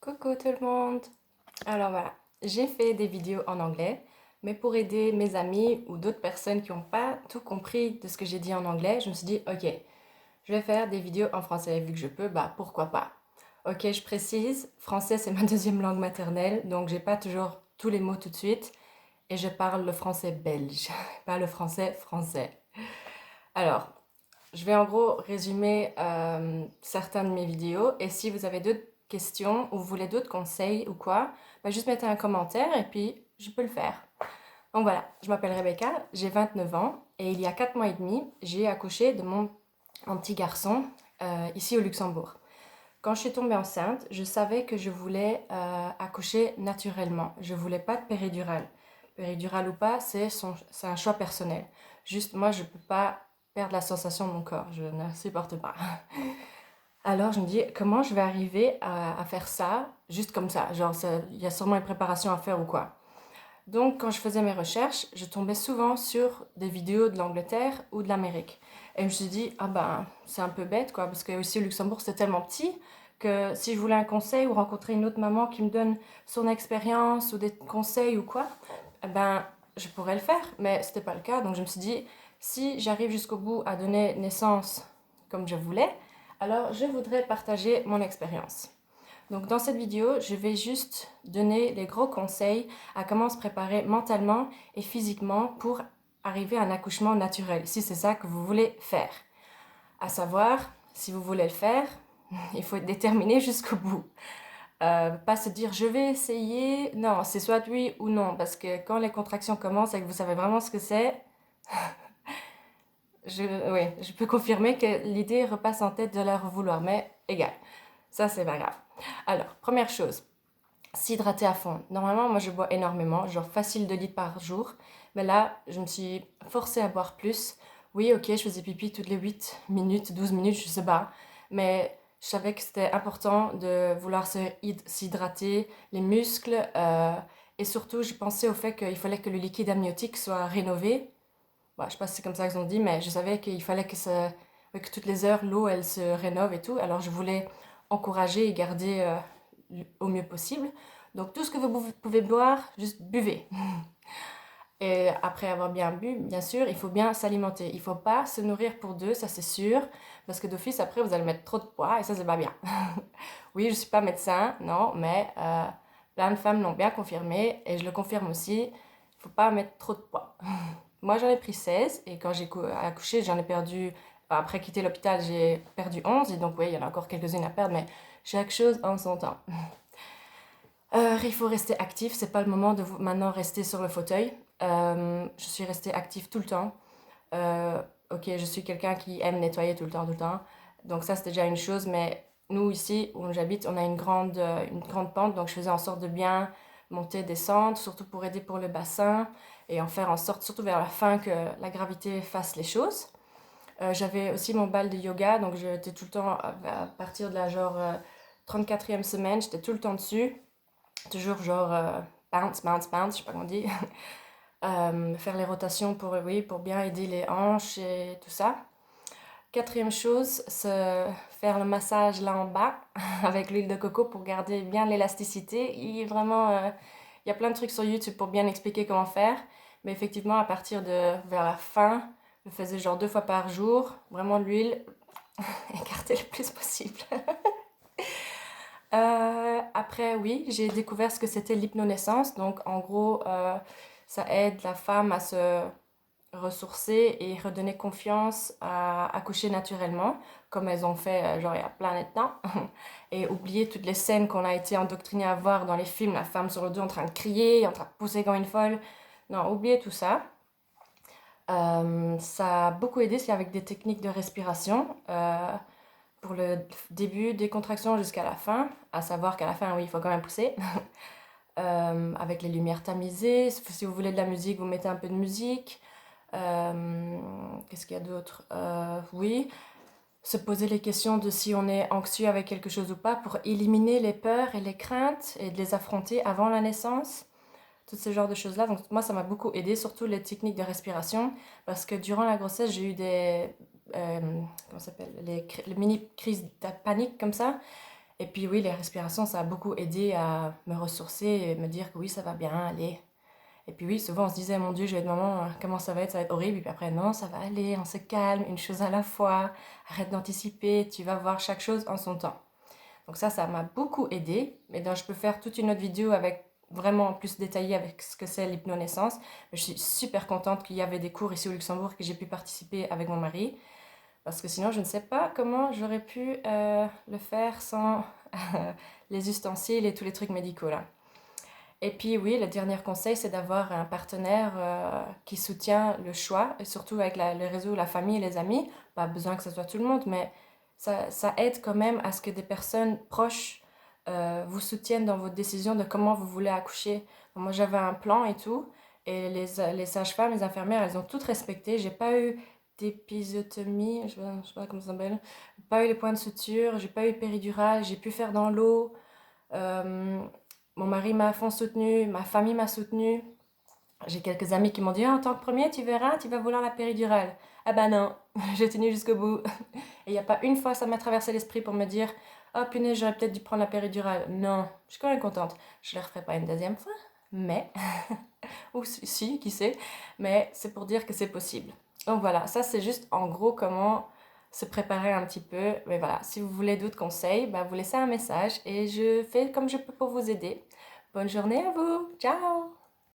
Coucou tout le monde! Alors voilà, j'ai fait des vidéos en anglais, mais pour aider mes amis ou d'autres personnes qui n'ont pas tout compris de ce que j'ai dit en anglais, je me suis dit, ok, je vais faire des vidéos en français, vu que je peux, bah pourquoi pas. Ok, je précise, français c'est ma deuxième langue maternelle, donc j'ai pas toujours tous les mots tout de suite, et je parle le français belge, pas le français français. Alors, je vais en gros résumer certains de mes vidéos et si vous avez d'autres questions ou vous voulez d'autres conseils ou quoi, bah juste mettez un commentaire et puis je peux le faire. Donc voilà, je m'appelle Rebecca, j'ai 29 ans et il y a 4 mois et demi, j'ai accouché de mon petit garçon ici au Luxembourg. Quand je suis tombée enceinte, je savais que je voulais accoucher naturellement. Je voulais pas de péridurale. Péridurale ou pas, c'est un choix personnel. Juste, moi, je peux pas perdre la sensation de mon corps. Je ne supporte pas. Alors, je me dis, comment je vais arriver à faire ça, juste comme ça? Genre, il y a sûrement une préparation à faire ou quoi. Donc, quand je faisais mes recherches, je tombais souvent sur des vidéos de l'Angleterre ou de l'Amérique. Et je me suis dit, ah ben, c'est un peu bête, quoi, parce que ici au Luxembourg, c'est tellement petit que si je voulais un conseil ou rencontrer une autre maman qui me donne son expérience ou des conseils ou quoi, eh ben, je pourrais le faire, mais c'était pas le cas. Donc, je me suis dit, si j'arrive jusqu'au bout à donner naissance comme je voulais, alors je voudrais partager mon expérience. Donc dans cette vidéo, je vais juste donner les gros conseils à comment se préparer mentalement et physiquement pour arriver à un accouchement naturel, si c'est ça que vous voulez faire. À savoir, si vous voulez le faire, il faut être déterminé jusqu'au bout. Pas se dire je vais essayer, non, c'est soit oui ou non, parce que quand les contractions commencent et que vous savez vraiment ce que c'est, je peux confirmer que l'idée repasse en tête de leur vouloir, mais égal, ça c'est pas grave. Alors, première chose, s'hydrater à fond. Normalement, moi, je bois énormément, genre facile 2 litres par jour. Mais là, je me suis forcée à boire plus. Oui, ok, je faisais pipi toutes les 8 minutes, 12 minutes, je sais pas. Mais je savais que c'était important de vouloir s'hydrater, les muscles. Et surtout, je pensais au fait qu'il fallait que le liquide amniotique soit rénové. Bon, je sais pas si c'est comme ça qu'ils ont dit, mais je savais qu'il fallait que toutes les heures, l'eau, elle se rénove et tout. Alors, je voulais encourager et garder au mieux possible. Donc tout ce que vous pouvez boire, juste buvez. Et après avoir bien bu, bien sûr, il faut bien s'alimenter. Il ne faut pas se nourrir pour deux, ça c'est sûr, parce que d'office après vous allez mettre trop de poids et ça c'est pas bien. Oui, je ne suis pas médecin, non, mais plein de femmes l'ont bien confirmé et je le confirme aussi. Il ne faut pas mettre trop de poids. Moi j'en ai pris 16 et quand j'ai accouché, j'en ai perdu. Après quitter l'hôpital, j'ai perdu 11 et donc oui, il y en a encore quelques-unes à perdre, mais chaque chose en son temps. Il faut rester actif, c'est pas le moment de maintenant rester sur le fauteuil. Je suis restée active tout le temps. Euh, ok, je suis quelqu'un qui aime nettoyer tout le temps. Donc ça, c'était déjà une chose, mais nous ici où j'habite, on a une grande pente, donc je faisais en sorte de bien monter, descendre, surtout pour aider pour le bassin et en faire en sorte, surtout vers la fin, que la gravité fasse les choses. J'avais aussi mon bal de yoga, donc j'étais tout le temps, à partir de la genre 34e semaine, j'étais tout le temps dessus. Toujours genre bounce, bounce, bounce, je sais pas comment on dit. Faire les rotations pour, oui, pour bien aider les hanches et tout ça. Quatrième chose, faire le massage là en bas avec l'huile de coco pour garder bien l'élasticité. Il y a plein de trucs sur YouTube pour bien expliquer comment faire. Mais effectivement, à partir de vers la fin, je faisais genre 2 fois par jour. Vraiment l'huile, écarter le plus possible. Après, oui, j'ai découvert ce que c'était l'hypnonaissance. Donc, en gros, ça aide la femme à se ressourcer et redonner confiance à accoucher naturellement, comme elles ont fait, genre, il y a plein de temps. Et oublier toutes les scènes qu'on a été endoctrinées à voir dans les films, la femme sur le dos en train de crier, en train de pousser comme une folle. Non, oubliez tout ça. Ça a beaucoup aidé, c'est avec des techniques de respiration. Pour le début des contractions jusqu'à la fin, à savoir qu'à la fin, oui, il faut quand même pousser. Avec les lumières tamisées, si vous voulez de la musique, vous mettez un peu de musique. Qu'est-ce qu'il y a d'autre? Oui, se poser les questions de si on est anxieux avec quelque chose ou pas pour éliminer les peurs et les craintes et de les affronter avant la naissance. Tout ce genre de choses-là. Donc moi, ça m'a beaucoup aidé, surtout les techniques de respiration, parce que durant la grossesse, j'ai eu des... comment ça s'appelle? Les mini crises de panique comme ça. Et puis oui, les respirations, ça a beaucoup aidé à me ressourcer et me dire que oui, ça va bien aller. Et puis oui, souvent on se disait, mon Dieu, je vais être maman, comment ça va être horrible. Et puis après, non, ça va aller, on se calme, une chose à la fois, arrête d'anticiper, tu vas voir chaque chose en son temps. Donc ça m'a beaucoup aidé. Et donc je peux faire toute une autre vidéo avec vraiment plus détaillée avec ce que c'est l'hypnonaissance. Je suis super contente qu'il y avait des cours ici au Luxembourg que j'ai pu participer avec mon mari. Parce que sinon, je ne sais pas comment j'aurais pu le faire sans les ustensiles et tous les trucs médicaux là. Et puis oui, le dernier conseil, c'est d'avoir un partenaire qui soutient le choix, et surtout avec le réseau, la famille et les amis. Pas besoin que ce soit tout le monde, mais ça aide quand même à ce que des personnes proches vous soutiennent dans votre décision de comment vous voulez accoucher. Moi, j'avais un plan et tout, et les sages-femmes, les infirmières, elles ont toutes respecté. J'ai pas eu d'épisiotomie, je sais pas comment ça s'appelle, pas eu les points de suture, j'ai pas eu péridurale, j'ai pu faire dans l'eau. Euh, Mon mari m'a à fond soutenu, ma famille m'a soutenu. J'ai quelques amis qui m'ont dit, ah, en tant que premier, tu verras, tu vas vouloir la péridurale. Ah ben non, j'ai tenu jusqu'au bout. Et il n'y a pas une fois ça m'a traversé l'esprit pour me dire, oh punaise, j'aurais peut-être dû prendre la péridurale. Non, je suis quand même contente. Je ne le referai pas une deuxième fois, mais, ou si, qui sait, mais c'est pour dire que c'est possible. Donc voilà, ça c'est juste en gros comment se préparer un petit peu. Mais voilà, si vous voulez d'autres conseils, bah, vous laissez un message et je fais comme je peux pour vous aider. Bonne journée à vous, ciao!